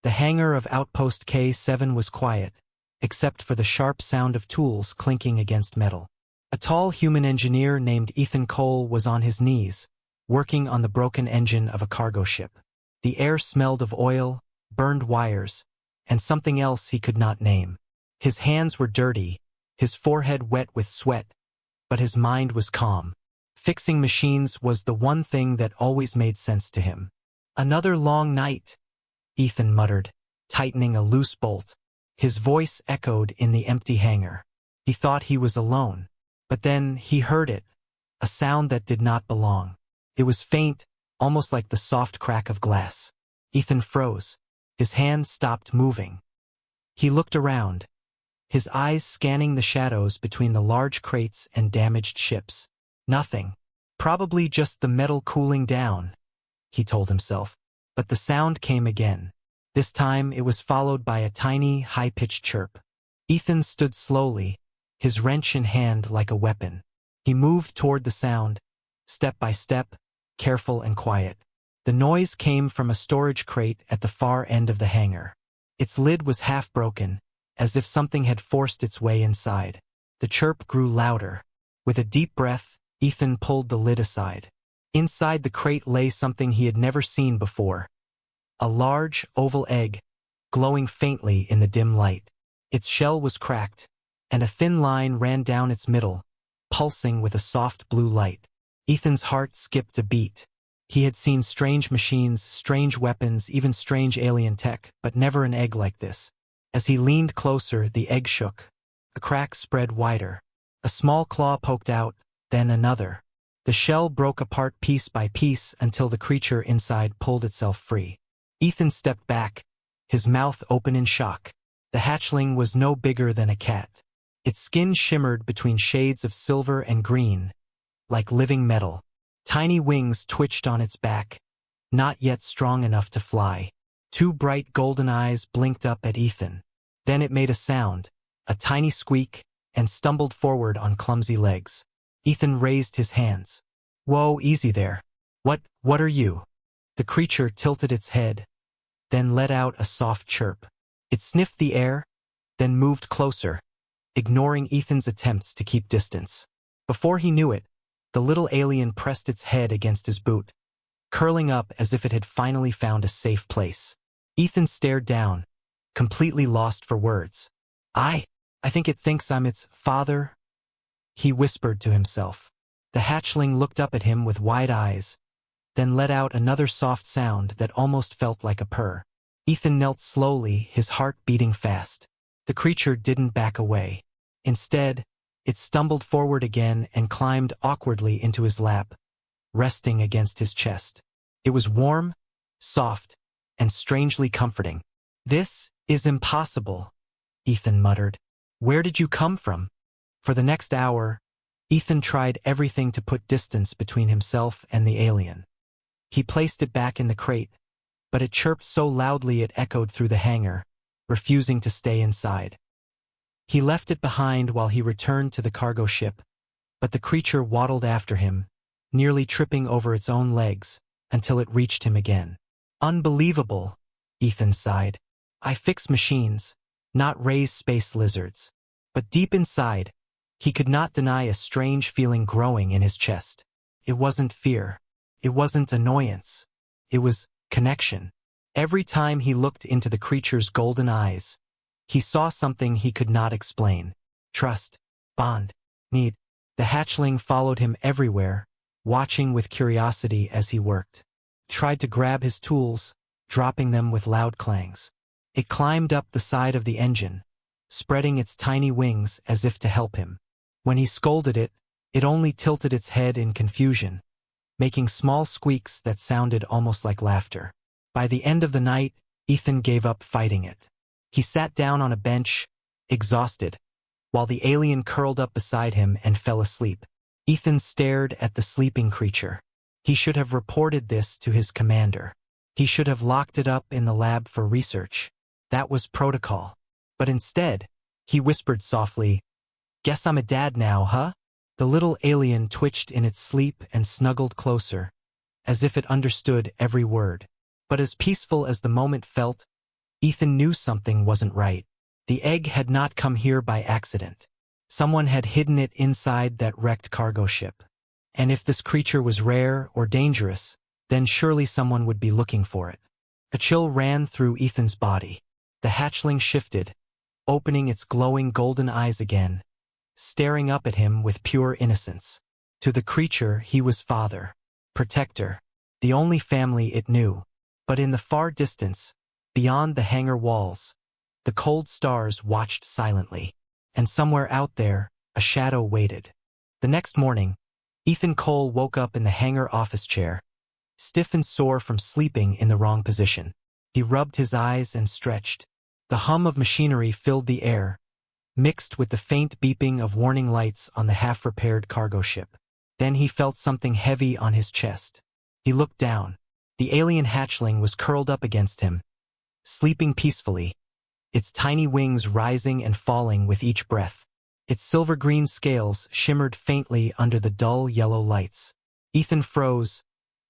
The hangar of Outpost K7 was quiet, except for the sharp sound of tools clinking against metal. A tall human engineer named Ethan Cole was on his knees, working on the broken engine of a cargo ship. The air smelled of oil, burned wires, and something else he could not name. His hands were dirty, his forehead wet with sweat, but his mind was calm. Fixing machines was the one thing that always made sense to him. "Another long night," Ethan muttered, tightening a loose bolt. His voice echoed in the empty hangar. He thought he was alone. But then he heard it, a sound that did not belong. It was faint, almost like the soft crack of glass. Ethan froze. His hand stopped moving. He looked around, his eyes scanning the shadows between the large crates and damaged ships. Nothing. Probably just the metal cooling down, he told himself. But the sound came again. This time it was followed by a tiny, high-pitched chirp. Ethan stood slowly, his wrench in hand like a weapon. He moved toward the sound, step by step, careful and quiet. The noise came from a storage crate at the far end of the hangar. Its lid was half broken, as if something had forced its way inside. The chirp grew louder. With a deep breath, Ethan pulled the lid aside. Inside the crate lay something he had never seen before. A large, oval egg, glowing faintly in the dim light. Its shell was cracked, and a thin line ran down its middle, pulsing with a soft blue light. Ethan's heart skipped a beat. He had seen strange machines, strange weapons, even strange alien tech, but never an egg like this. As he leaned closer, the egg shook. A crack spread wider. A small claw poked out, then another. The shell broke apart piece by piece until the creature inside pulled itself free. Ethan stepped back, his mouth open in shock. The hatchling was no bigger than a cat. Its skin shimmered between shades of silver and green, like living metal. Tiny wings twitched on its back, not yet strong enough to fly. Two bright golden eyes blinked up at Ethan. Then it made a sound, a tiny squeak, and stumbled forward on clumsy legs. Ethan raised his hands. "Whoa, easy there. What are you?" The creature tilted its head, then let out a soft chirp. It sniffed the air, then moved closer, ignoring Ethan's attempts to keep distance. Before he knew it, the little alien pressed its head against his boot, curling up as if it had finally found a safe place. Ethan stared down, completely lost for words. I think it thinks I'm its father," he whispered to himself. The hatchling looked up at him with wide eyes, then let out another soft sound that almost felt like a purr. Ethan knelt slowly, his heart beating fast. The creature didn't back away. Instead, it stumbled forward again and climbed awkwardly into his lap, resting against his chest. It was warm, soft, and strangely comforting. "This is impossible," Ethan muttered. "Where did you come from?" For the next hour, Ethan tried everything to put distance between himself and the alien. He placed it back in the crate, but it chirped so loudly it echoed through the hangar, refusing to stay inside. He left it behind while he returned to the cargo ship, but the creature waddled after him, nearly tripping over its own legs, until it reached him again. "Unbelievable," Ethan sighed. "I fix machines, not raise space lizards." But deep inside, he could not deny a strange feeling growing in his chest. It wasn't fear. It wasn't annoyance. It was connection. Every time he looked into the creature's golden eyes, he saw something he could not explain. Trust, bond, need. The hatchling followed him everywhere, watching with curiosity as he worked. Tried to grab his tools, dropping them with loud clangs. It climbed up the side of the engine, spreading its tiny wings as if to help him. When he scolded it, it only tilted its head in confusion, making small squeaks that sounded almost like laughter. By the end of the night, Ethan gave up fighting it. He sat down on a bench, exhausted, while the alien curled up beside him and fell asleep. Ethan stared at the sleeping creature. He should have reported this to his commander. He should have locked it up in the lab for research. That was protocol. But instead, he whispered softly, "Guess I'm a dad now, huh?" The little alien twitched in its sleep and snuggled closer, as if it understood every word. But as peaceful as the moment felt, Ethan knew something wasn't right. The egg had not come here by accident. Someone had hidden it inside that wrecked cargo ship. And if this creature was rare or dangerous, then surely someone would be looking for it. A chill ran through Ethan's body. The hatchling shifted, opening its glowing golden eyes again, staring up at him with pure innocence. To the creature, he was father, protector, the only family it knew. But in the far distance, beyond the hangar walls, the cold stars watched silently. And somewhere out there, a shadow waited. The next morning, Ethan Cole woke up in the hangar office chair, stiff and sore from sleeping in the wrong position. He rubbed his eyes and stretched. The hum of machinery filled the air, mixed with the faint beeping of warning lights on the half-repaired cargo ship. Then he felt something heavy on his chest. He looked down. The alien hatchling was curled up against him, sleeping peacefully, its tiny wings rising and falling with each breath. Its silver-green scales shimmered faintly under the dull yellow lights. Ethan froze,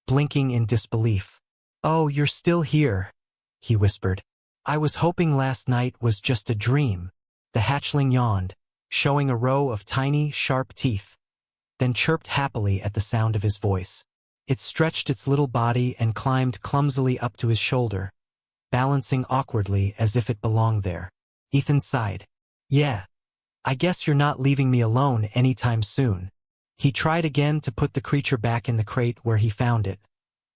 blinking in disbelief. "Oh, you're still here," he whispered. "I was hoping last night was just a dream." The hatchling yawned, showing a row of tiny, sharp teeth, then chirped happily at the sound of his voice. It stretched its little body and climbed clumsily up to his shoulder, balancing awkwardly as if it belonged there. Ethan sighed. "Yeah, I guess you're not leaving me alone anytime soon." He tried again to put the creature back in the crate where he found it,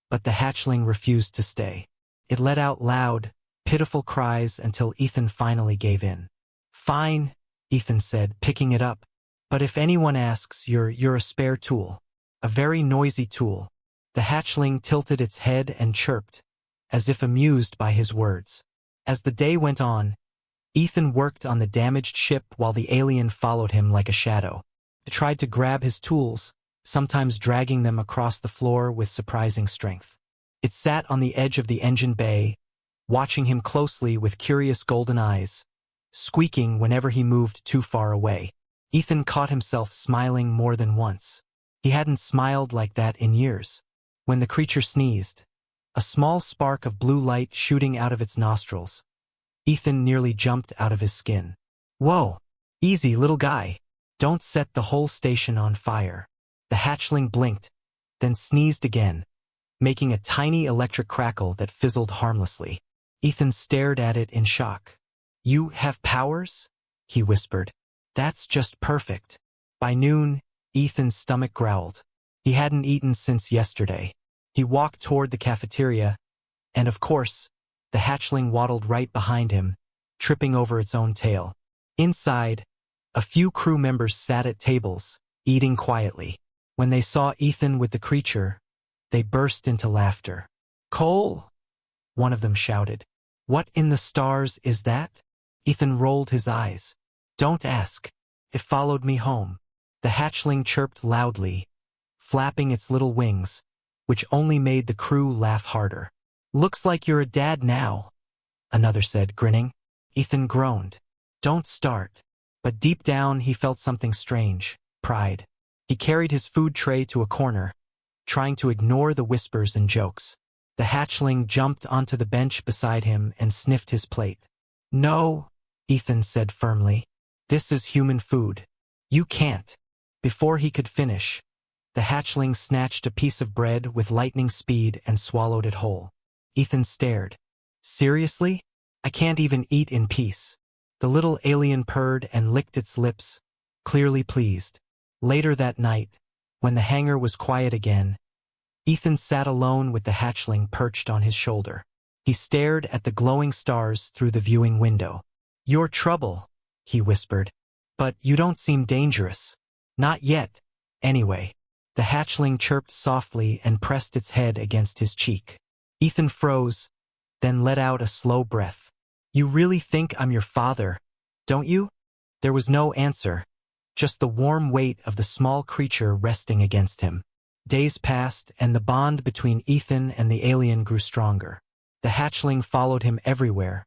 but the hatchling refused to stay. It let out loud, pitiful cries until Ethan finally gave in. "Fine," Ethan said, picking it up. "But if anyone asks, you're a spare tool. A very noisy tool." The hatchling tilted its head and chirped, as if amused by his words. As the day went on, Ethan worked on the damaged ship while the alien followed him like a shadow. It tried to grab his tools, sometimes dragging them across the floor with surprising strength. It sat on the edge of the engine bay, watching him closely with curious golden eyes, squeaking whenever he moved too far away. Ethan caught himself smiling more than once. He hadn't smiled like that in years. When the creature sneezed, a small spark of blue light shooting out of its nostrils, Ethan nearly jumped out of his skin. "Whoa! Easy, little guy. Don't set the whole station on fire." The hatchling blinked, then sneezed again, making a tiny electric crackle that fizzled harmlessly. Ethan stared at it in shock. "You have powers?" he whispered. "That's just perfect." By noon, Ethan's stomach growled. He hadn't eaten since yesterday. He walked toward the cafeteria, and of course, the hatchling waddled right behind him, tripping over its own tail. Inside, a few crew members sat at tables, eating quietly. When they saw Ethan with the creature, they burst into laughter. "Cole!" one of them shouted. "What in the stars is that?" Ethan rolled his eyes. "Don't ask. It followed me home." The hatchling chirped loudly, flapping its little wings, which only made the crew laugh harder. "Looks like you're a dad now," another said, grinning. Ethan groaned. "Don't start." But deep down he felt something strange, pride. He carried his food tray to a corner, trying to ignore the whispers and jokes. The hatchling jumped onto the bench beside him and sniffed his plate. "No," Ethan said firmly. "This is human food. You can't." Before he could finish, the hatchling snatched a piece of bread with lightning speed and swallowed it whole. Ethan stared. "Seriously? I can't even eat in peace." The little alien purred and licked its lips, clearly pleased. Later that night, when the hangar was quiet again, Ethan sat alone with the hatchling perched on his shoulder. He stared at the glowing stars through the viewing window. "You're trouble," he whispered. "But you don't seem dangerous." "Not yet, anyway." The hatchling chirped softly and pressed its head against his cheek. Ethan froze, then let out a slow breath. "You really think I'm your father, don't you?" There was no answer, just the warm weight of the small creature resting against him. Days passed, and the bond between Ethan and the alien grew stronger. The hatchling followed him everywhere,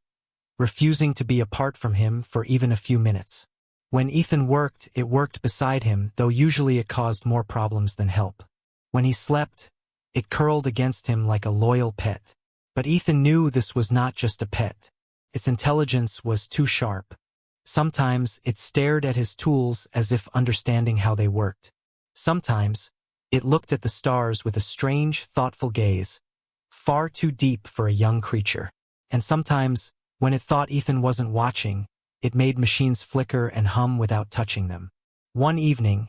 refusing to be apart from him for even a few minutes. When Ethan worked, it worked beside him, though usually it caused more problems than help. When he slept, it curled against him like a loyal pet. But Ethan knew this was not just a pet. Its intelligence was too sharp. Sometimes it stared at his tools as if understanding how they worked. Sometimes it looked at the stars with a strange, thoughtful gaze, far too deep for a young creature. And sometimes, when it thought Ethan wasn't watching, it made machines flicker and hum without touching them. One evening,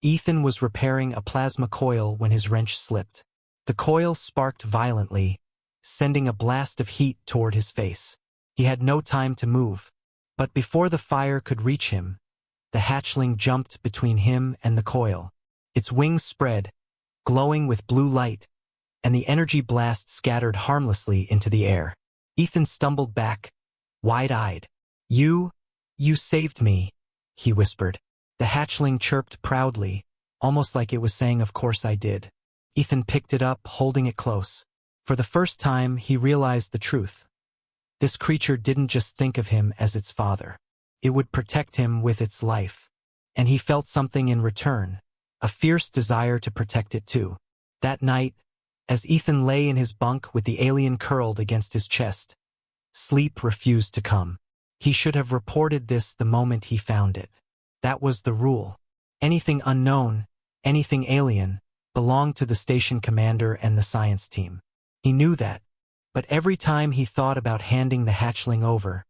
Ethan was repairing a plasma coil when his wrench slipped. The coil sparked violently, sending a blast of heat toward his face. He had no time to move, but before the fire could reach him, the hatchling jumped between him and the coil. Its wings spread, glowing with blue light, and the energy blast scattered harmlessly into the air. Ethan stumbled back, wide-eyed. You saved me," he whispered. The hatchling chirped proudly, almost like it was saying, "Of course I did." Ethan picked it up, holding it close. For the first time, he realized the truth. This creature didn't just think of him as its father. It would protect him with its life. And he felt something in return, a fierce desire to protect it too. That night, as Ethan lay in his bunk with the alien curled against his chest, sleep refused to come. He should have reported this the moment he found it. That was the rule. Anything unknown, anything alien, belonged to the station commander and the science team. He knew that, but every time he thought about handing the hatchling over,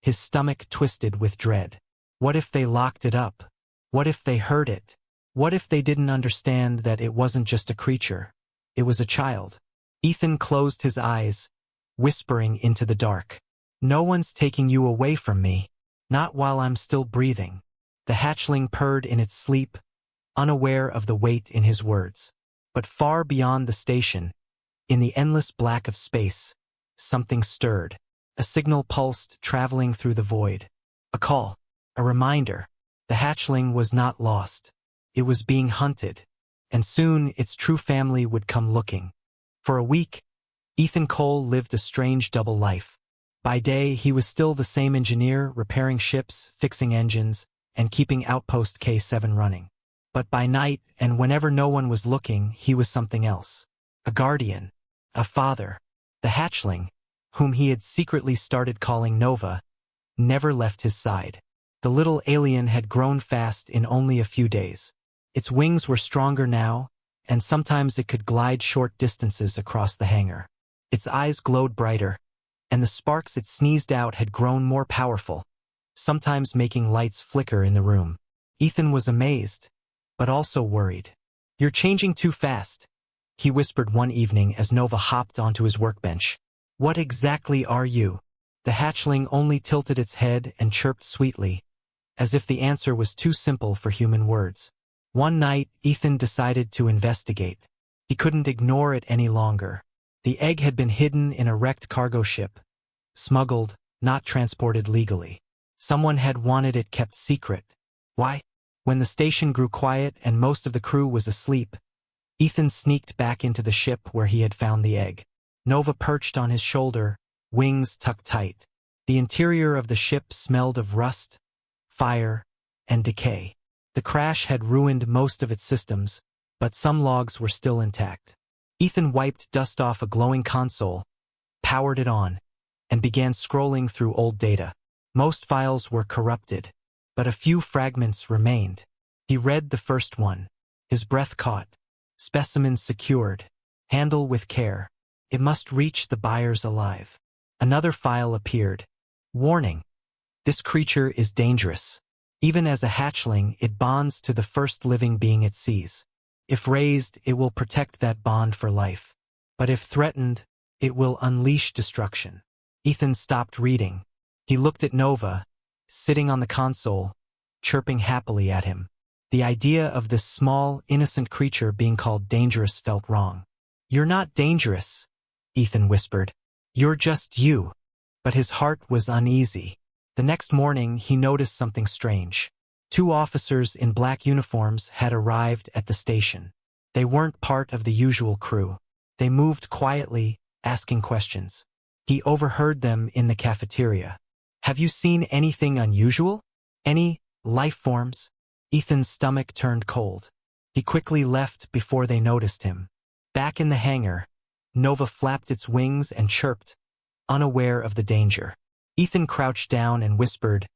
his stomach twisted with dread. What if they locked it up? What if they heard it? What if they didn't understand that it wasn't just a creature? It was a child. Ethan closed his eyes, whispering into the dark. "No one's taking you away from me. Not while I'm still breathing." The hatchling purred in its sleep, unaware of the weight in his words. But far beyond the station, in the endless black of space, something stirred. A signal pulsed, traveling through the void. A call. A reminder. The hatchling was not lost. It was being hunted, and soon its true family would come looking. For a week, Ethan Cole lived a strange double life. By day, he was still the same engineer, repairing ships, fixing engines, and keeping Outpost K7 running. But by night, and whenever no one was looking, he was something else. A guardian. A father. The hatchling, whom he had secretly started calling Nova, never left his side. The little alien had grown fast in only a few days. Its wings were stronger now, and sometimes it could glide short distances across the hangar. Its eyes glowed brighter, and the sparks it sneezed out had grown more powerful, sometimes making lights flicker in the room. Ethan was amazed, but also worried. "You're changing too fast," he whispered one evening as Nova hopped onto his workbench. "What exactly are you?" The hatchling only tilted its head and chirped sweetly, as if the answer was too simple for human words. One night, Ethan decided to investigate. He couldn't ignore it any longer. The egg had been hidden in a wrecked cargo ship, smuggled, not transported legally. Someone had wanted it kept secret. Why? When the station grew quiet and most of the crew was asleep, Ethan sneaked back into the ship where he had found the egg. Nova perched on his shoulder, wings tucked tight. The interior of the ship smelled of rust, fire, and decay. The crash had ruined most of its systems, but some logs were still intact. Ethan wiped dust off a glowing console, powered it on, and began scrolling through old data. Most files were corrupted, but a few fragments remained. He read the first one. His breath caught. Specimens secured. Handle with care. It must reach the buyers alive. Another file appeared. Warning. This creature is dangerous. Even as a hatchling, it bonds to the first living being it sees. If raised, it will protect that bond for life. But if threatened, it will unleash destruction. Ethan stopped reading. He looked at Nova, sitting on the console, chirping happily at him. The idea of this small, innocent creature being called dangerous felt wrong. "You're not dangerous," Ethan whispered. "You're just you." But his heart was uneasy. The next morning, he noticed something strange. Two officers in black uniforms had arrived at the station. They weren't part of the usual crew. They moved quietly, asking questions. He overheard them in the cafeteria. "Have you seen anything unusual? Any life forms?" Ethan's stomach turned cold. He quickly left before they noticed him. Back in the hangar, Nova flapped its wings and chirped, unaware of the danger. Ethan crouched down and whispered,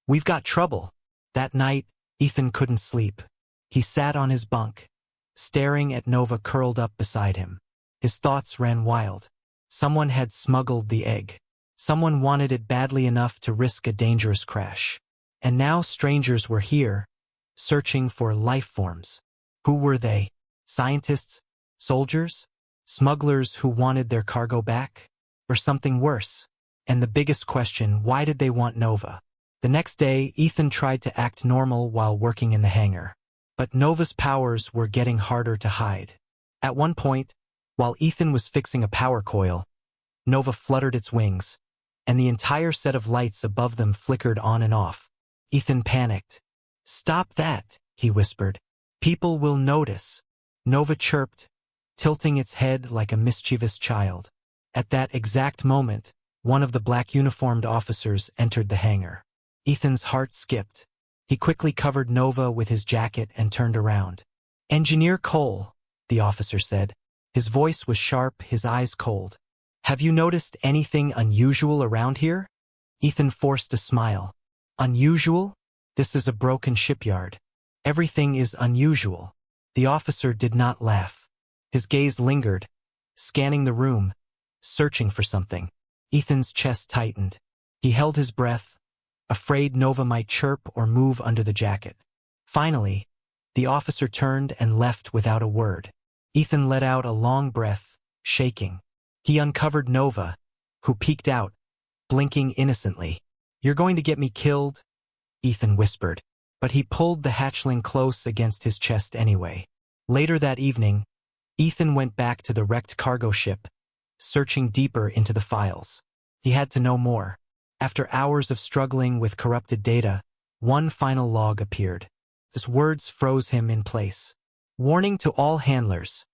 "We've got trouble." That night, Ethan couldn't sleep. He sat on his bunk, staring at Nova curled up beside him. His thoughts ran wild. Someone had smuggled the egg. Someone wanted it badly enough to risk a dangerous crash. And now strangers were here, searching for life forms. Who were they? Scientists? Soldiers? Smugglers who wanted their cargo back? Or something worse? And the biggest question, why did they want Nova? The next day, Ethan tried to act normal while working in the hangar. But Nova's powers were getting harder to hide. At one point, while Ethan was fixing a power coil, Nova fluttered its wings, and the entire set of lights above them flickered on and off. Ethan panicked. "Stop that," he whispered. "People will notice." Nova chirped, tilting its head like a mischievous child. At that exact moment, one of the black-uniformed officers entered the hangar. Ethan's heart skipped. He quickly covered Nova with his jacket and turned around. "Engineer Cole," the officer said. His voice was sharp, his eyes cold. "Have you noticed anything unusual around here?" Ethan forced a smile. "Unusual? This is a broken shipyard. Everything is unusual." The officer did not laugh. His gaze lingered, scanning the room, searching for something. Ethan's chest tightened. He held his breath, afraid Nova might chirp or move under the jacket. Finally, the officer turned and left without a word. Ethan let out a long breath, shaking. He uncovered Nova, who peeked out, blinking innocently. "You're going to get me killed," Ethan whispered, but he pulled the hatchling close against his chest anyway. Later that evening, Ethan went back to the wrecked cargo ship, searching deeper into the files. He had to know more. After hours of struggling with corrupted data, one final log appeared. His words froze him in place. "Warning to all handlers.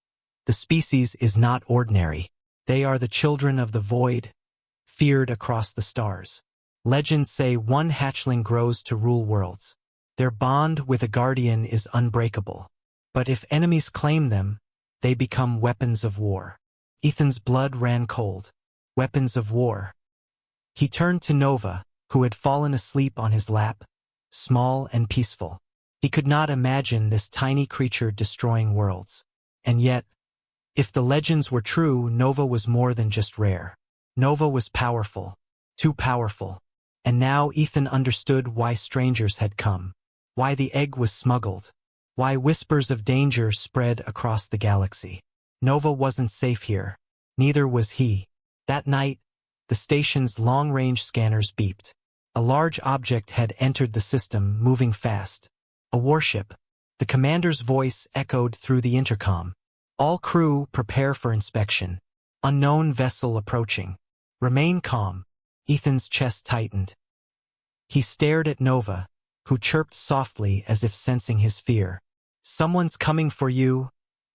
The species is not ordinary. They are the children of the void, feared across the stars. Legends say one hatchling grows to rule worlds. Their bond with a guardian is unbreakable. But if enemies claim them, they become weapons of war." Ethan's blood ran cold. Weapons of war. He turned to Nova, who had fallen asleep on his lap, small and peaceful. He could not imagine this tiny creature destroying worlds. And yet, if the legends were true, Nova was more than just rare. Nova was powerful, too powerful. And now Ethan understood why strangers had come, why the egg was smuggled, why whispers of danger spread across the galaxy. Nova wasn't safe here. Neither was he. That night, the station's long-range scanners beeped. A large object had entered the system, moving fast. A warship. The commander's voice echoed through the intercom. "All crew, prepare for inspection. Unknown vessel approaching. Remain calm." Ethan's chest tightened. He stared at Nova, who chirped softly as if sensing his fear. "Someone's coming for you,"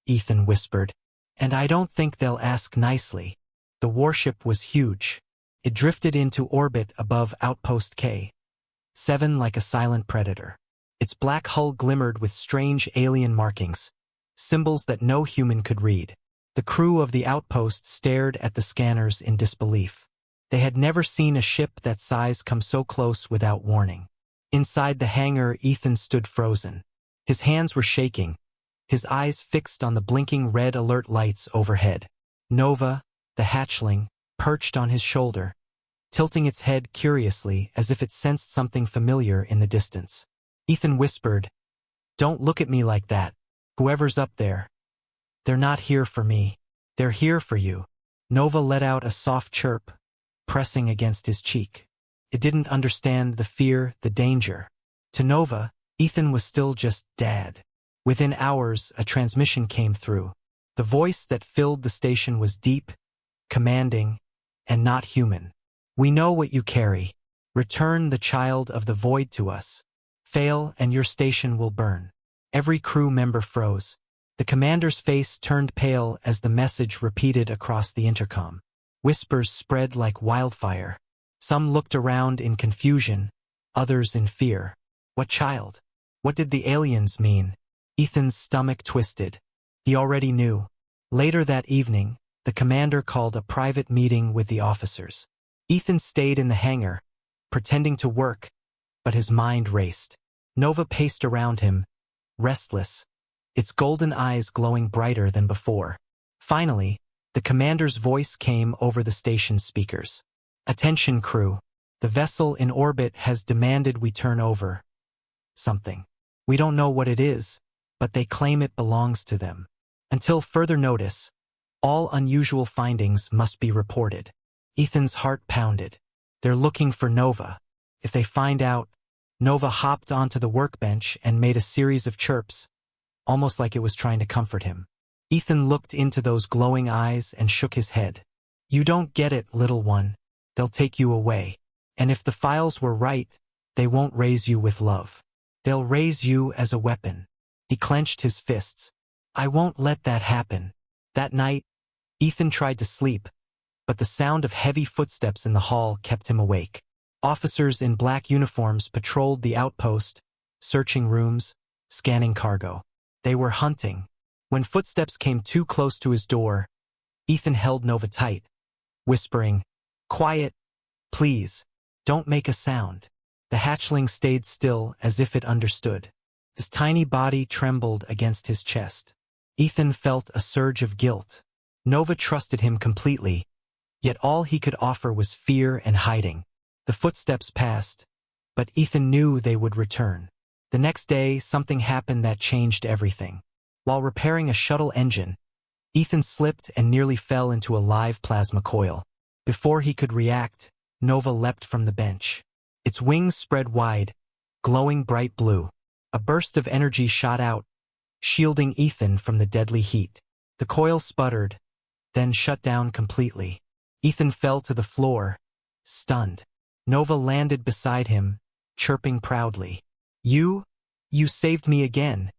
Ethan whispered. "And I don't think they'll ask nicely." The warship was huge. It drifted into orbit above Outpost K-7 like a silent predator. Its black hull glimmered with strange alien markings, symbols that no human could read. The crew of the outpost stared at the scanners in disbelief. They had never seen a ship that size come so close without warning. Inside the hangar, Ethan stood frozen. His hands were shaking, his eyes fixed on the blinking red alert lights overhead. Nova, the hatchling, perched on his shoulder, tilting its head curiously as if it sensed something familiar in the distance. Ethan whispered, "Don't look at me like that. Whoever's up there. They're not here for me. They're here for you." Nova let out a soft chirp, pressing against his cheek. It didn't understand the fear, the danger. To Nova, Ethan was still just Dad. Within hours, a transmission came through. The voice that filled the station was deep, commanding, and not human. "We know what you carry. Return the child of the void to us. Fail and your station will burn." Every crew member froze. The commander's face turned pale as the message repeated across the intercom. Whispers spread like wildfire. Some looked around in confusion, others in fear. What child? What did the aliens mean? Ethan's stomach twisted. He already knew. Later that evening, the commander called a private meeting with the officers. Ethan stayed in the hangar, pretending to work, but his mind raced. Nova paced around him, restless, its golden eyes glowing brighter than before. Finally, the commander's voice came over the station's speakers. "Attention, crew. The vessel in orbit has demanded we turn over something. We don't know what it is, but they claim it belongs to them. Until further notice, all unusual findings must be reported." Ethan's heart pounded. They're looking for Nova. If they find out, Nova hopped onto the workbench and made a series of chirps, almost like it was trying to comfort him. Ethan looked into those glowing eyes and shook his head. "You don't get it, little one. They'll take you away. And if the files were right, they won't raise you with love. They'll raise you as a weapon." He clenched his fists. "I won't let that happen." That night, Ethan tried to sleep, but the sound of heavy footsteps in the hall kept him awake. Officers in black uniforms patrolled the outpost, searching rooms, scanning cargo. They were hunting. When footsteps came too close to his door, Ethan held Nova tight, whispering, "Quiet, please. Don't make a sound." The hatchling stayed still as if it understood. His tiny body trembled against his chest. Ethan felt a surge of guilt. Nova trusted him completely, yet all he could offer was fear and hiding. The footsteps passed, but Ethan knew they would return. The next day, something happened that changed everything. While repairing a shuttle engine, Ethan slipped and nearly fell into a live plasma coil. Before he could react, Nova leapt from the bench. Its wings spread wide, glowing bright blue. A burst of energy shot out, shielding Ethan from the deadly heat. The coil sputtered, then shut down completely. Ethan fell to the floor, stunned. Nova landed beside him, chirping proudly. You saved me again,"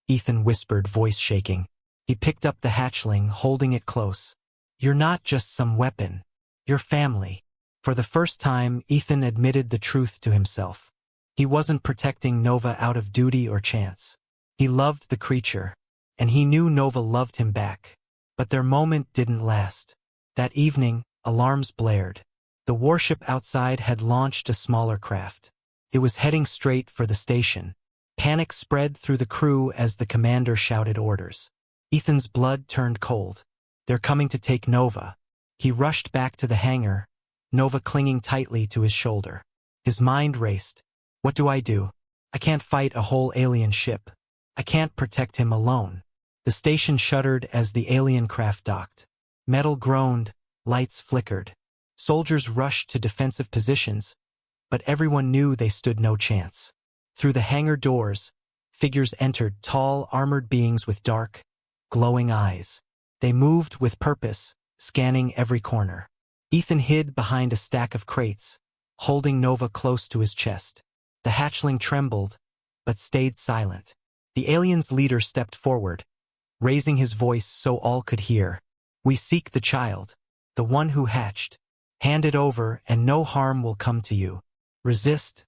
Ethan whispered, voice shaking. He picked up the hatchling, holding it close. "You're not just some weapon. You're family." For the first time, Ethan admitted the truth to himself. He wasn't protecting Nova out of duty or chance. He loved the creature, and he knew Nova loved him back. But their moment didn't last. That evening, alarms blared. The warship outside had launched a smaller craft. It was heading straight for the station. Panic spread through the crew as the commander shouted orders. Ethan's blood turned cold. "They're coming to take Nova." He rushed back to the hangar, Nova clinging tightly to his shoulder. His mind raced. What do? I can't fight a whole alien ship. I can't protect him alone. The station shuddered as the alien craft docked. Metal groaned, lights flickered. Soldiers rushed to defensive positions, but everyone knew they stood no chance. Through the hangar doors, figures entered, tall, armored beings with dark, glowing eyes. They moved with purpose, scanning every corner. Ethan hid behind a stack of crates, holding Nova close to his chest. The hatchling trembled, but stayed silent. The alien's leader stepped forward, raising his voice so all could hear. "We seek the child, the one who hatched. Hand it over and no harm will come to you. Resist,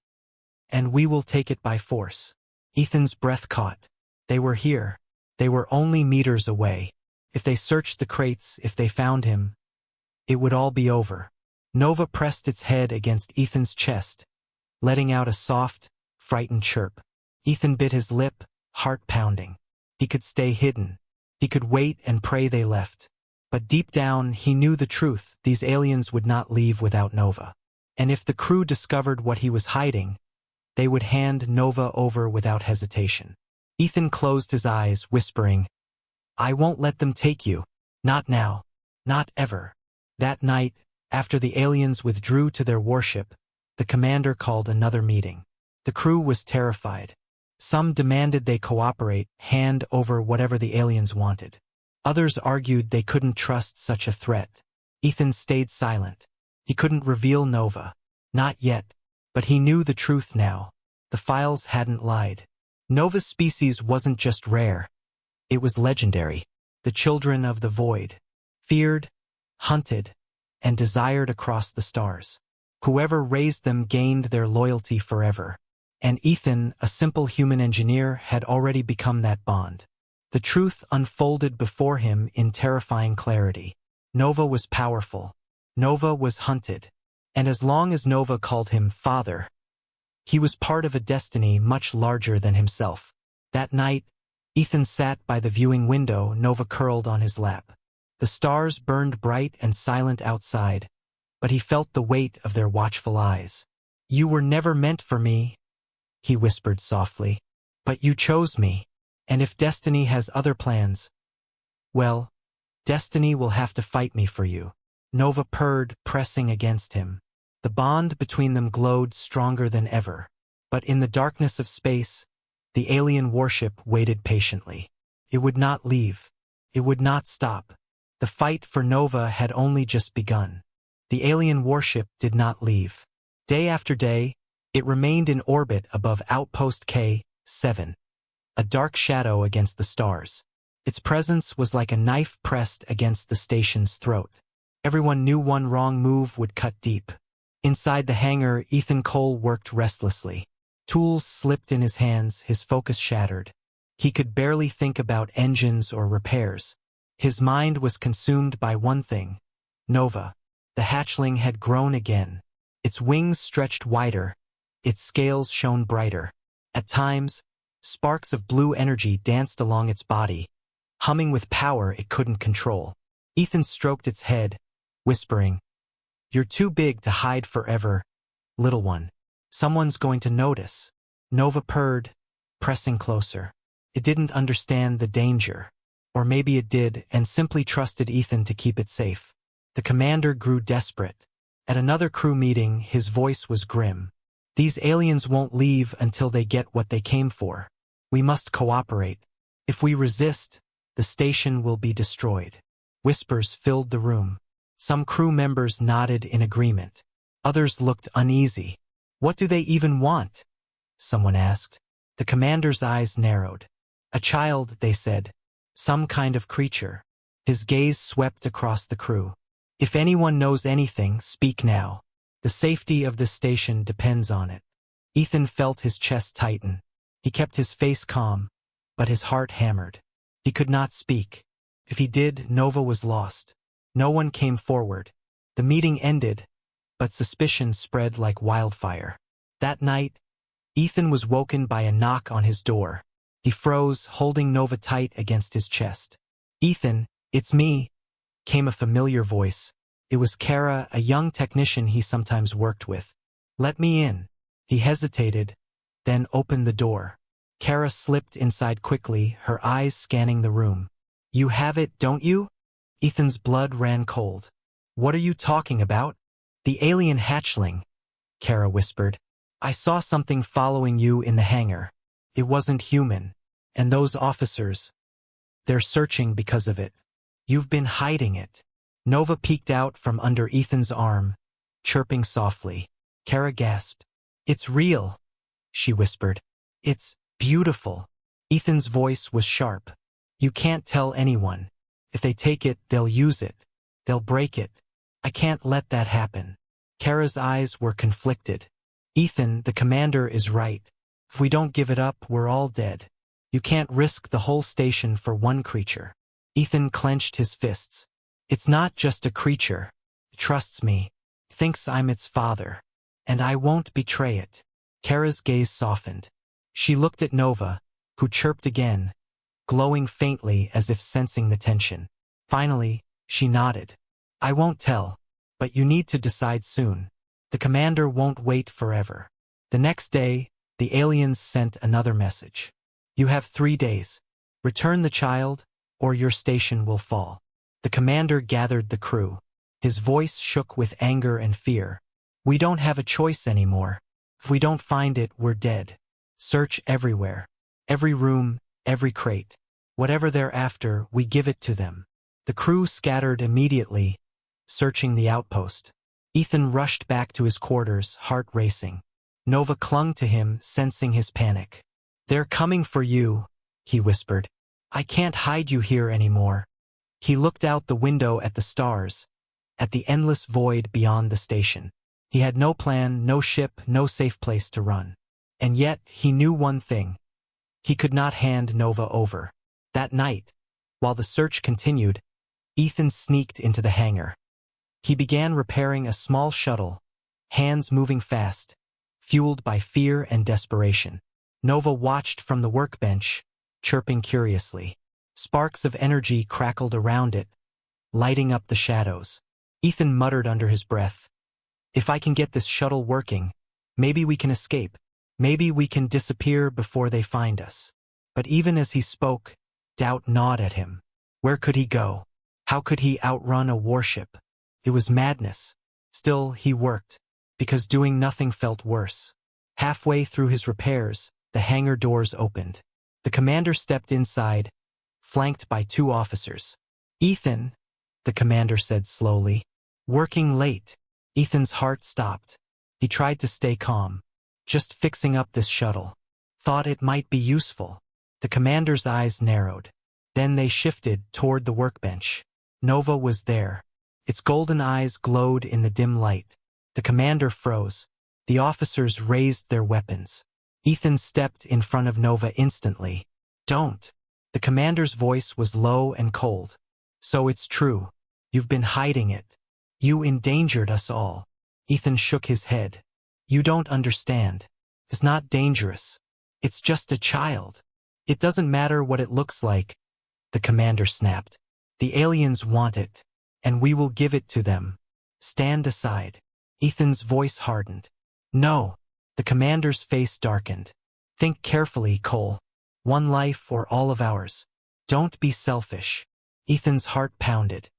and we will take it by force." Ethan's breath caught. They were here. They were only meters away. If they searched the crates, if they found him, it would all be over. Nova pressed its head against Ethan's chest, letting out a soft, frightened chirp. Ethan bit his lip, heart pounding. He could stay hidden. He could wait and pray they left. But deep down, he knew the truth. These aliens would not leave without Nova. And if the crew discovered what he was hiding, they would hand Nova over without hesitation. Ethan closed his eyes, whispering, "I won't let them take you. Not now. Not ever." That night, after the aliens withdrew to their warship, the commander called another meeting. The crew was terrified. Some demanded they cooperate, hand over whatever the aliens wanted. Others argued they couldn't trust such a threat. Ethan stayed silent. He couldn't reveal Nova. Not yet. But he knew the truth now. The files hadn't lied. Nova's species wasn't just rare. It was legendary. The children of the void. Feared, hunted, and desired across the stars. Whoever raised them gained their loyalty forever. And Ethan, a simple human engineer, had already become that bond. The truth unfolded before him in terrifying clarity. Nova was powerful. Nova was hunted. And as long as Nova called him father, he was part of a destiny much larger than himself. That night, Ethan sat by the viewing window, Nova curled on his lap. The stars burned bright and silent outside, but he felt the weight of their watchful eyes. "You were never meant for me," he whispered softly. "But you chose me. And if destiny has other plans, well, destiny will have to fight me for you." Nova purred, pressing against him. The bond between them glowed stronger than ever. But in the darkness of space, the alien warship waited patiently. It would not leave. It would not stop. The fight for Nova had only just begun. The alien warship did not leave. Day after day, it remained in orbit above Outpost K-7, a dark shadow against the stars. Its presence was like a knife pressed against the station's throat. Everyone knew one wrong move would cut deep. Inside the hangar, Ethan Cole worked restlessly. Tools slipped in his hands, his focus shattered. He could barely think about engines or repairs. His mind was consumed by one thing: Nova. The hatchling had grown again. Its wings stretched wider, its scales shone brighter. At times, sparks of blue energy danced along its body, humming with power it couldn't control. Ethan stroked its head, whispering, "You're too big to hide forever, little one. Someone's going to notice." Nova purred, pressing closer. It didn't understand the danger. Or maybe it did and simply trusted Ethan to keep it safe. The commander grew desperate. At another crew meeting, his voice was grim. "These aliens won't leave until they get what they came for. We must cooperate. If we resist, the station will be destroyed." Whispers filled the room. Some crew members nodded in agreement. Others looked uneasy. "What do they even want?" someone asked. The commander's eyes narrowed. "A child," they said. "Some kind of creature." His gaze swept across the crew. "If anyone knows anything, speak now. The safety of this station depends on it." Ethan felt his chest tighten. He kept his face calm, but his heart hammered. He could not speak. If he did, Nova was lost. No one came forward. The meeting ended, but suspicion spread like wildfire. That night, Ethan was woken by a knock on his door. He froze, holding Nova tight against his chest. "Ethan, it's me," came a familiar voice. It was Kara, a young technician he sometimes worked with. "Let me in." He hesitated, then opened the door. Kara slipped inside quickly, her eyes scanning the room. "You have it, don't you?" Ethan's blood ran cold. "What are you talking about?" "The alien hatchling," Kara whispered. "I saw something following you in the hangar. It wasn't human. And those officers, they're searching because of it. You've been hiding it." Nova peeked out from under Ethan's arm, chirping softly. Kara gasped. "It's real," she whispered. "It's beautiful." Ethan's voice was sharp. "You can't tell anyone. If they take it, they'll use it. They'll break it. I can't let that happen." Kara's eyes were conflicted. "Ethan, the commander is right. If we don't give it up, we're all dead. You can't risk the whole station for one creature." Ethan clenched his fists. "It's not just a creature. It trusts me. It thinks I'm its father. And I won't betray it." Kara's gaze softened. She looked at Nova, who chirped again, glowing faintly as if sensing the tension. Finally, she nodded. "I won't tell, but you need to decide soon. The commander won't wait forever." The next day, the aliens sent another message. "You have 3 days. Return the child, or your station will fall." The commander gathered the crew. His voice shook with anger and fear. "We don't have a choice anymore. If we don't find it, we're dead. Search everywhere. Every room, every crate. Whatever they're after, we give it to them." The crew scattered immediately, searching the outpost. Ethan rushed back to his quarters, heart racing. Nova clung to him, sensing his panic. "They're coming for you," he whispered. "I can't hide you here anymore." He looked out the window at the stars, at the endless void beyond the station. He had no plan, no ship, no safe place to run. And yet, he knew one thing. He could not hand Nova over. That night, while the search continued, Ethan sneaked into the hangar. He began repairing a small shuttle, hands moving fast, fueled by fear and desperation. Nova watched from the workbench, chirping curiously. Sparks of energy crackled around it, lighting up the shadows. Ethan muttered under his breath, "If I can get this shuttle working, maybe we can escape. Maybe we can disappear before they find us." But even as he spoke, doubt gnawed at him. Where could he go? How could he outrun a warship? It was madness. Still, he worked, because doing nothing felt worse. Halfway through his repairs, the hangar doors opened. The commander stepped inside, flanked by 2 officers. "Ethan," the commander said slowly. "Working late." Ethan's heart stopped. He tried to stay calm. "Just fixing up this shuttle. Thought it might be useful." The commander's eyes narrowed. Then they shifted toward the workbench. Nova was there. Its golden eyes glowed in the dim light. The commander froze. The officers raised their weapons. Ethan stepped in front of Nova instantly. "Don't." The commander's voice was low and cold. "So it's true. You've been hiding it. You endangered us all." Ethan shook his head. "You don't understand. It's not dangerous. It's just a child. It doesn't matter what it looks like," the commander snapped. "The aliens want it, and we will give it to them. Stand aside." Ethan's voice hardened. "No." The commander's face darkened. "Think carefully, Cole. One life or all of ours. Don't be selfish." Ethan's heart pounded.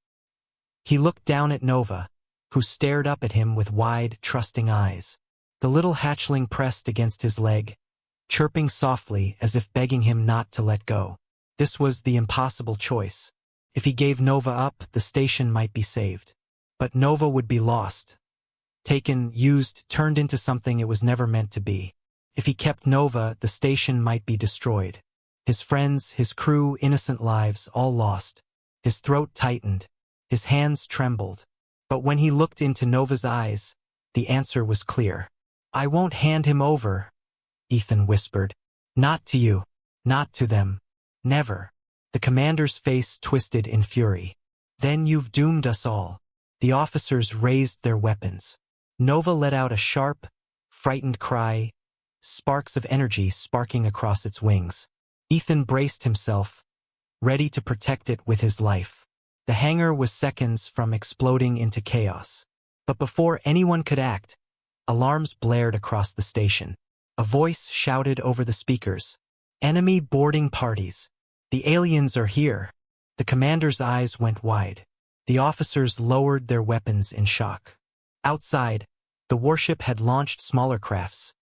He looked down at Nova, who stared up at him with wide, trusting eyes. The little hatchling pressed against his leg, chirping softly as if begging him not to let go. This was the impossible choice. If he gave Nova up, the station might be saved. But Nova would be lost. Taken, used, turned into something it was never meant to be. If he kept Nova, the station might be destroyed. His friends, his crew, innocent lives, all lost. His throat tightened. His hands trembled. But when he looked into Nova's eyes, the answer was clear. "I won't hand him over," Ethan whispered. "Not to you. Not to them. Never." The commander's face twisted in fury. "Then you've doomed us all." The officers raised their weapons. Nova let out a sharp, frightened cry, sparks of energy sparking across its wings. Ethan braced himself, ready to protect it with his life. The hangar was seconds from exploding into chaos. But before anyone could act, alarms blared across the station. A voice shouted over the speakers, "Enemy boarding parties. The aliens are here." The commander's eyes went wide. The officers lowered their weapons in shock. Outside, the warship had launched smaller crafts,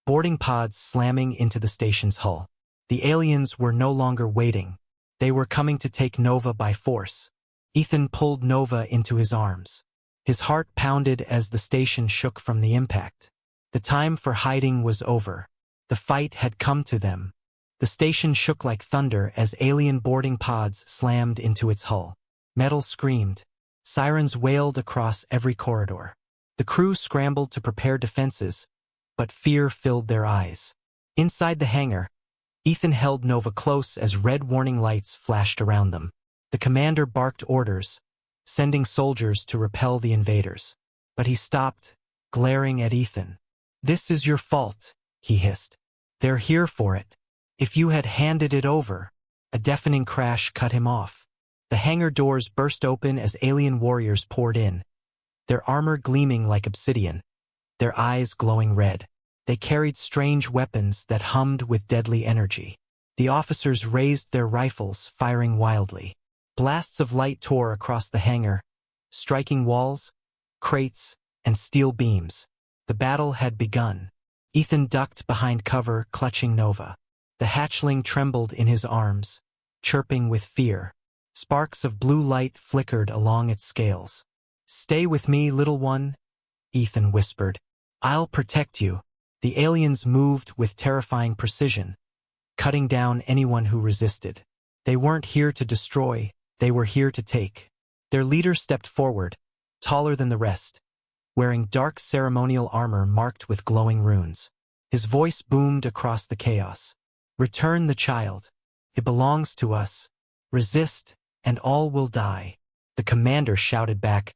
boarding pods slamming into the station's hull. The aliens were no longer waiting. They were coming to take Nova by force. Ethan pulled Nova into his arms. His heart pounded as the station shook from the impact. The time for hiding was over. The fight had come to them. The station shook like thunder as alien boarding pods slammed into its hull. Metal screamed. Sirens wailed across every corridor. The crew scrambled to prepare defenses, but fear filled their eyes. Inside the hangar, Ethan held Nova close as red warning lights flashed around them. The commander barked orders, sending soldiers to repel the invaders. But he stopped, glaring at Ethan. "This is your fault," he hissed. "They're here for it. If you had handed it over." A deafening crash cut him off. The hangar doors burst open as alien warriors poured in, their armor gleaming like obsidian, their eyes glowing red. They carried strange weapons that hummed with deadly energy. The officers raised their rifles, firing wildly. Blasts of light tore across the hangar, striking walls, crates, and steel beams. The battle had begun. Ethan ducked behind cover, clutching Nova. The hatchling trembled in his arms, chirping with fear. Sparks of blue light flickered along its scales. "Stay with me, little one," Ethan whispered. "I'll protect you." The aliens moved with terrifying precision, cutting down anyone who resisted. They weren't here to destroy, they were here to take. Their leader stepped forward, taller than the rest, wearing dark ceremonial armor marked with glowing runes. His voice boomed across the chaos. "Return the child. It belongs to us. Resist, and all will die." The commander shouted back,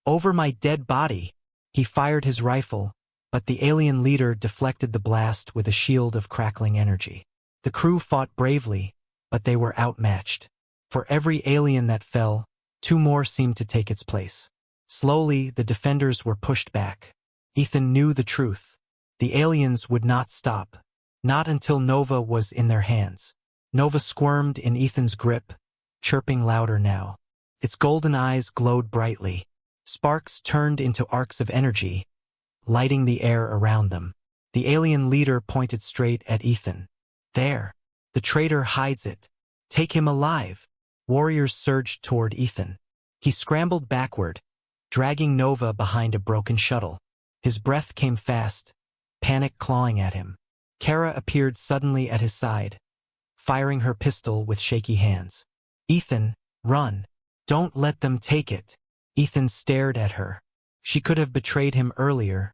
"Over my dead body." He fired his rifle, but the alien leader deflected the blast with a shield of crackling energy. The crew fought bravely, but they were outmatched. For every alien that fell, 2 more seemed to take its place. Slowly, the defenders were pushed back. Ethan knew the truth. The aliens would not stop. Not until Nova was in their hands. Nova squirmed in Ethan's grip, chirping louder now. Its golden eyes glowed brightly. Sparks turned into arcs of energy, lighting the air around them. The alien leader pointed straight at Ethan. There. The traitor hides it. Take him alive. Warriors surged toward Ethan. He scrambled backward, dragging Nova behind a broken shuttle. His breath came fast, panic clawing at him. Kara appeared suddenly at his side, firing her pistol with shaky hands. Ethan, run. Don't let them take it. Ethan stared at her. She could have betrayed him earlier,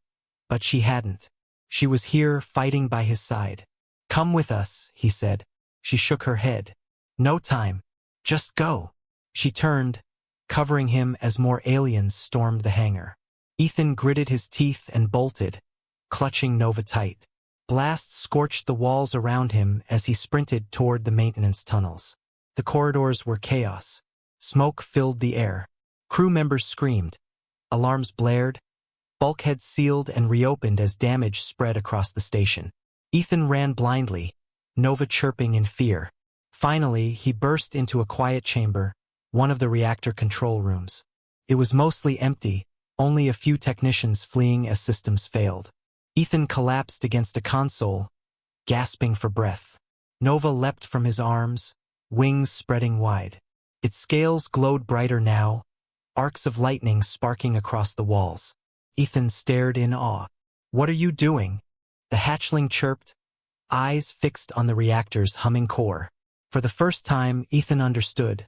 but she hadn't. She was here fighting by his side. Come with us, he said. She shook her head. No time. Just go. She turned, covering him as more aliens stormed the hangar. Ethan gritted his teeth and bolted, clutching Nova tight. Blasts scorched the walls around him as he sprinted toward the maintenance tunnels. The corridors were chaos. Smoke filled the air. Crew members screamed. Alarms blared. Bulkheads sealed and reopened as damage spread across the station. Ethan ran blindly, Nova chirping in fear. Finally, he burst into a quiet chamber, one of the reactor control rooms. It was mostly empty, only a few technicians fleeing as systems failed. Ethan collapsed against a console, gasping for breath. Nova leapt from his arms, wings spreading wide. Its scales glowed brighter now, arcs of lightning sparking across the walls. Ethan stared in awe. What are you doing? The hatchling chirped, eyes fixed on the reactor's humming core. For the first time, Ethan understood.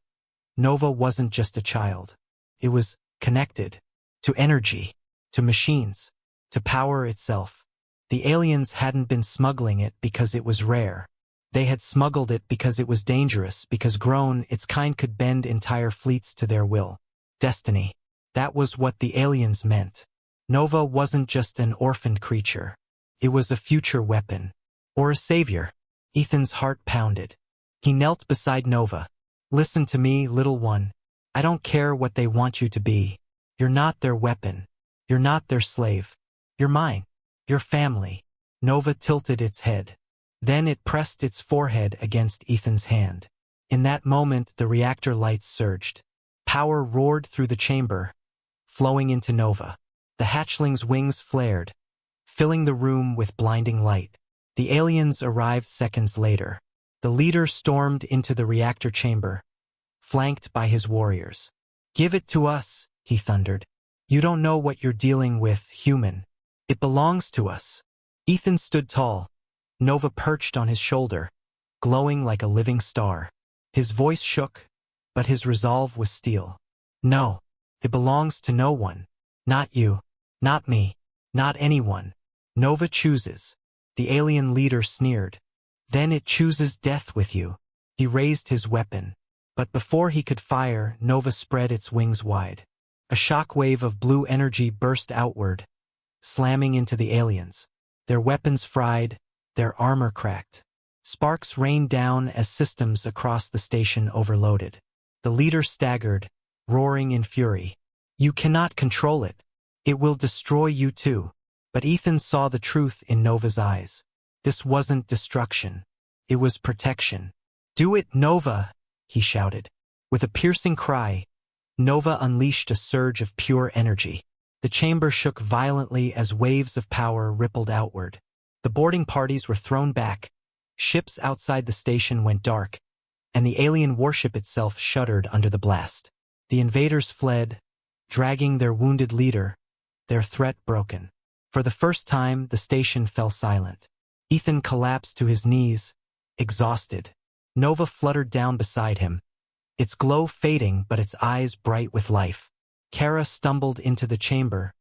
Nova wasn't just a child. It was connected to energy, to machines, to power itself. The aliens hadn't been smuggling it because it was rare. They had smuggled it because it was dangerous, because grown, its kind could bend entire fleets to their will. Destiny. That was what the aliens meant. Nova wasn't just an orphaned creature. It was a future weapon. Or a savior. Ethan's heart pounded. He knelt beside Nova. Listen to me, little one. I don't care what they want you to be. You're not their weapon. You're not their slave. You're mine. Your family. Nova tilted its head. Then it pressed its forehead against Ethan's hand. In that moment, the reactor lights surged. Power roared through the chamber, flowing into Nova. The hatchling's wings flared, filling the room with blinding light. The aliens arrived seconds later. The leader stormed into the reactor chamber, flanked by his warriors. Give it to us, he thundered. You don't know what you're dealing with, human. It belongs to us. Ethan stood tall, Nova perched on his shoulder, glowing like a living star. His voice shook, but his resolve was steel. No, it belongs to no one. Not you, not me, not anyone. Nova chooses. The alien leader sneered. Then it chooses death with you. He raised his weapon. But before he could fire, Nova spread its wings wide. A shockwave of blue energy burst outward, slamming into the aliens. Their weapons fried, their armor cracked. Sparks rained down as systems across the station overloaded. The leader staggered, roaring in fury. You cannot control it. It will destroy you too. But Ethan saw the truth in Nova's eyes. This wasn't destruction. It was protection. Do it, Nova, he shouted. With a piercing cry, Nova unleashed a surge of pure energy. The chamber shook violently as waves of power rippled outward. The boarding parties were thrown back, ships outside the station went dark, and the alien warship itself shuddered under the blast. The invaders fled, dragging their wounded leader, their threat broken. For the first time, the station fell silent. Ethan collapsed to his knees, exhausted. Nova fluttered down beside him, its glow fading but its eyes bright with life. Kara stumbled into the chamber,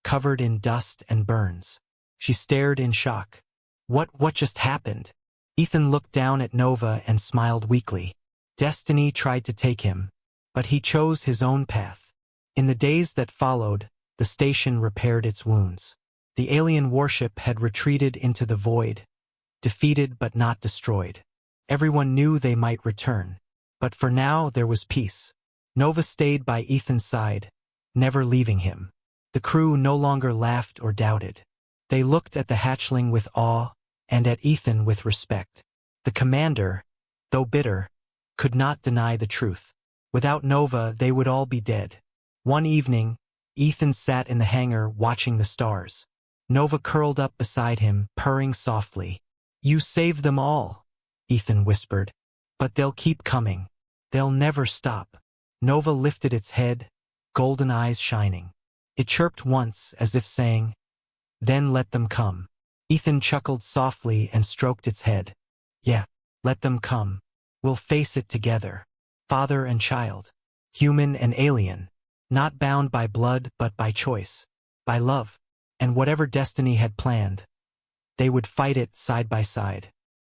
covered in dust and burns. She stared in shock. What just happened? Ethan looked down at Nova and smiled weakly. Destiny tried to take him, but he chose his own path. In the days that followed, The station repaired its wounds. The alien warship had retreated into the void, defeated but not destroyed. Everyone knew they might return. But for now there was peace. Nova stayed by Ethan's side, never leaving him. The crew no longer laughed or doubted. They looked at the hatchling with awe, and at Ethan with respect. The commander, though bitter, could not deny the truth. Without Nova, they would all be dead. One evening, Ethan sat in the hangar watching the stars. Nova curled up beside him, purring softly. "You saved them all," Ethan whispered. "But they'll keep coming. They'll never stop." Nova lifted its head, golden eyes shining. It chirped once, as if saying, "Then let them come." Ethan chuckled softly and stroked its head. "Yeah, let them come. We'll face it together. Father and child. Human and alien. Not bound by blood but by choice. By love. And whatever destiny had planned, they would fight it side by side."